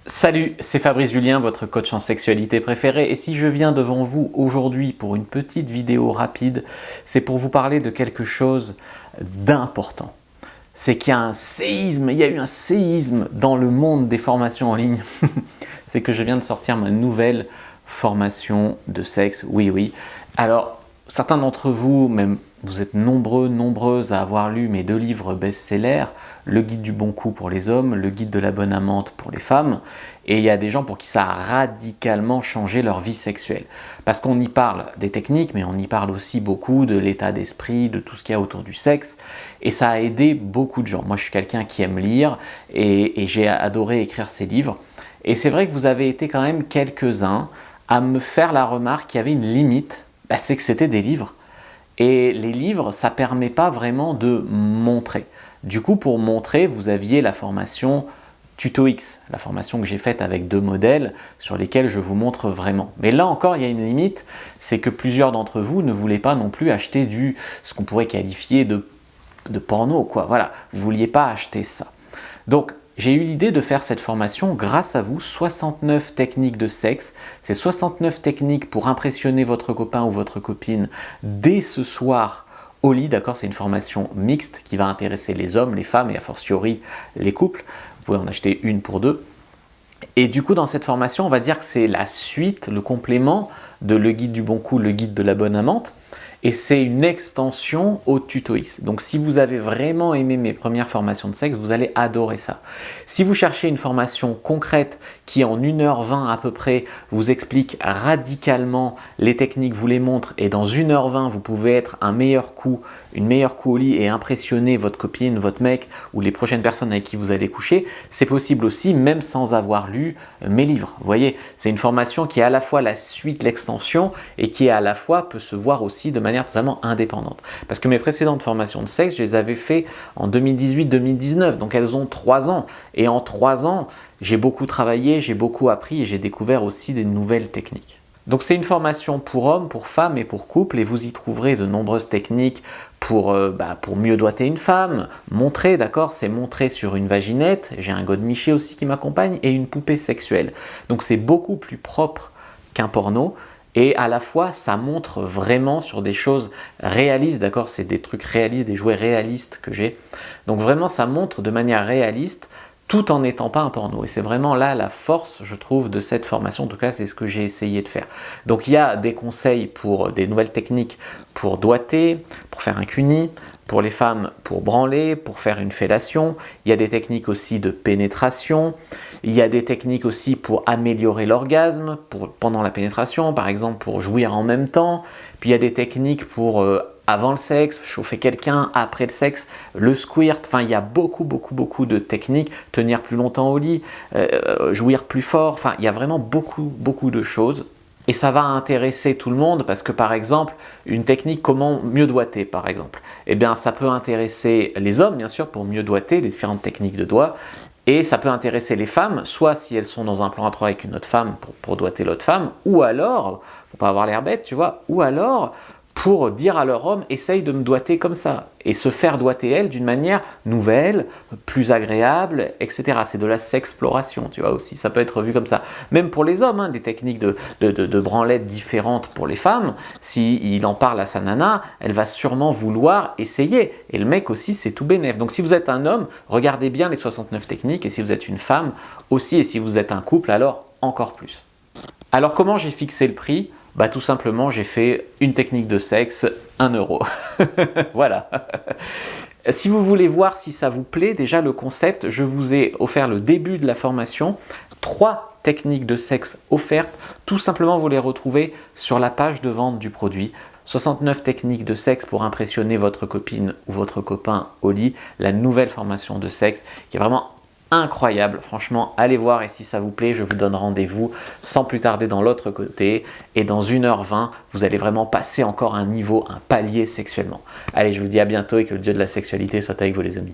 Salut, c'est Fabrice Julien, votre coach en sexualité préféré, et si je viens devant vous aujourd'hui pour une petite vidéo rapide, c'est pour vous parler de quelque chose d'important. C'est qu'il y a un séisme, il y a eu un séisme dans le monde des formations en ligne. C'est que je viens de sortir ma nouvelle formation de sexe, oui. Alors, certains d'entre vous, même vous êtes nombreuses à avoir lu mes 2 livres best-sellers, le guide du bon coup pour les hommes, le guide de la bonne amante pour les femmes, et il y a des gens pour qui ça a radicalement changé leur vie sexuelle. Parce qu'on y parle des techniques, mais on y parle aussi beaucoup de l'état d'esprit, de tout ce qu'il y a autour du sexe, et ça a aidé beaucoup de gens. Moi je suis quelqu'un qui aime lire, et j'ai adoré écrire ces livres, et c'est vrai que vous avez été quand même quelques-uns à me faire la remarque qu'il y avait une limite, c'est que c'était des livres. Et les livres, ça ne permet pas vraiment de montrer. Du coup, pour montrer, vous aviez la formation Tuto X, la formation que j'ai faite avec 2 modèles sur lesquels je vous montre vraiment. Mais là encore, il y a une limite, c'est que plusieurs d'entre vous ne voulaient pas non plus acheter ce qu'on pourrait qualifier de porno, quoi. Voilà, vous ne vouliez pas acheter ça. Donc, j'ai eu l'idée de faire cette formation grâce à vous, 69 techniques de sexe. C'est 69 techniques pour impressionner votre copain ou votre copine dès ce soir au lit, d'accord? C'est une formation mixte qui va intéresser les hommes, les femmes et a fortiori les couples. Vous pouvez en acheter une pour 2. Et du coup, dans cette formation, on va dire que c'est la suite, le complément de le guide du bon coup, le guide de la bonne amante. Et c'est une extension au Tuto X. Donc si vous avez vraiment aimé mes premières formations de sexe, vous allez adorer ça. Si vous cherchez une formation concrète qui en 1h20 à peu près vous explique radicalement les techniques, vous les montre et dans 1h20 vous pouvez être un meilleur coup au lit et impressionner votre copine, votre mec ou les prochaines personnes avec qui vous allez coucher, c'est possible aussi même sans avoir lu mes livres. Vous voyez, c'est une formation qui est à la fois la suite, l'extension et qui à la fois peut se voir aussi de manière totalement indépendante. Parce que mes précédentes formations de sexe, je les avais fait en 2018-2019, donc elles ont 3 ans. Et en 3 ans, j'ai beaucoup travaillé, j'ai beaucoup appris et j'ai découvert aussi des nouvelles techniques. Donc c'est une formation pour hommes, pour femmes et pour couples et vous y trouverez de nombreuses techniques pour mieux doigter une femme, montrer, d'accord, c'est montrer sur une vaginette, j'ai un godemiché aussi qui m'accompagne et une poupée sexuelle. Donc c'est beaucoup plus propre qu'un porno et à la fois ça montre vraiment sur des choses réalistes, d'accord, c'est des trucs réalistes, des jouets réalistes que j'ai. Donc vraiment ça montre de manière réaliste tout en n'étant pas un porno. Et c'est vraiment là la force, je trouve, de cette formation. En tout cas, c'est ce que j'ai essayé de faire. Donc, il y a des conseils pour des nouvelles techniques pour doigter, pour faire un cuni, pour les femmes pour branler, pour faire une fellation. Il y a des techniques aussi de pénétration. Il y a des techniques aussi pour améliorer l'orgasme pendant la pénétration, par exemple pour jouir en même temps. Puis il y a des techniques pour avant le sexe, chauffer quelqu'un, après le sexe, le squirt, enfin il y a beaucoup de techniques, tenir plus longtemps au lit, jouir plus fort, enfin il y a vraiment beaucoup de choses. Et ça va intéresser tout le monde parce que par exemple, une technique comment mieux doigter par exemple, eh bien ça peut intéresser les hommes bien sûr pour mieux doigter, les différentes techniques de doigt, et ça peut intéresser les femmes, soit si elles sont dans un plan à 3 avec une autre femme pour doigter l'autre femme, ou alors, faut pas avoir l'air bête tu vois, ou alors pour dire à leur homme, essaye de me doigter comme ça, et se faire doigter elle d'une manière nouvelle, plus agréable, etc. C'est de la sexploration, tu vois aussi, ça peut être vu comme ça. Même pour les hommes, hein, des techniques de branlette différentes pour les femmes, s'il en parle à sa nana, elle va sûrement vouloir essayer, et le mec aussi c'est tout bénef. Donc si vous êtes un homme, regardez bien les 69 techniques, et si vous êtes une femme aussi, et si vous êtes un couple, alors encore plus. Alors comment j'ai fixé le prix ? Tout simplement, j'ai fait une technique de sexe, 1 €. Voilà. Si vous voulez voir si ça vous plaît, déjà le concept, je vous ai offert le début de la formation, 3 techniques de sexe offertes. Tout simplement, vous les retrouvez sur la page de vente du produit. 69 techniques de sexe pour impressionner votre copine ou votre copain au lit. La nouvelle formation de sexe qui est vraiment incroyable, franchement, allez voir et si ça vous plaît, je vous donne rendez-vous sans plus tarder dans l'autre côté et dans 1h20, vous allez vraiment passer encore un niveau, un palier sexuellement. Allez, je vous dis à bientôt et que le dieu de la sexualité soit avec vous les amis.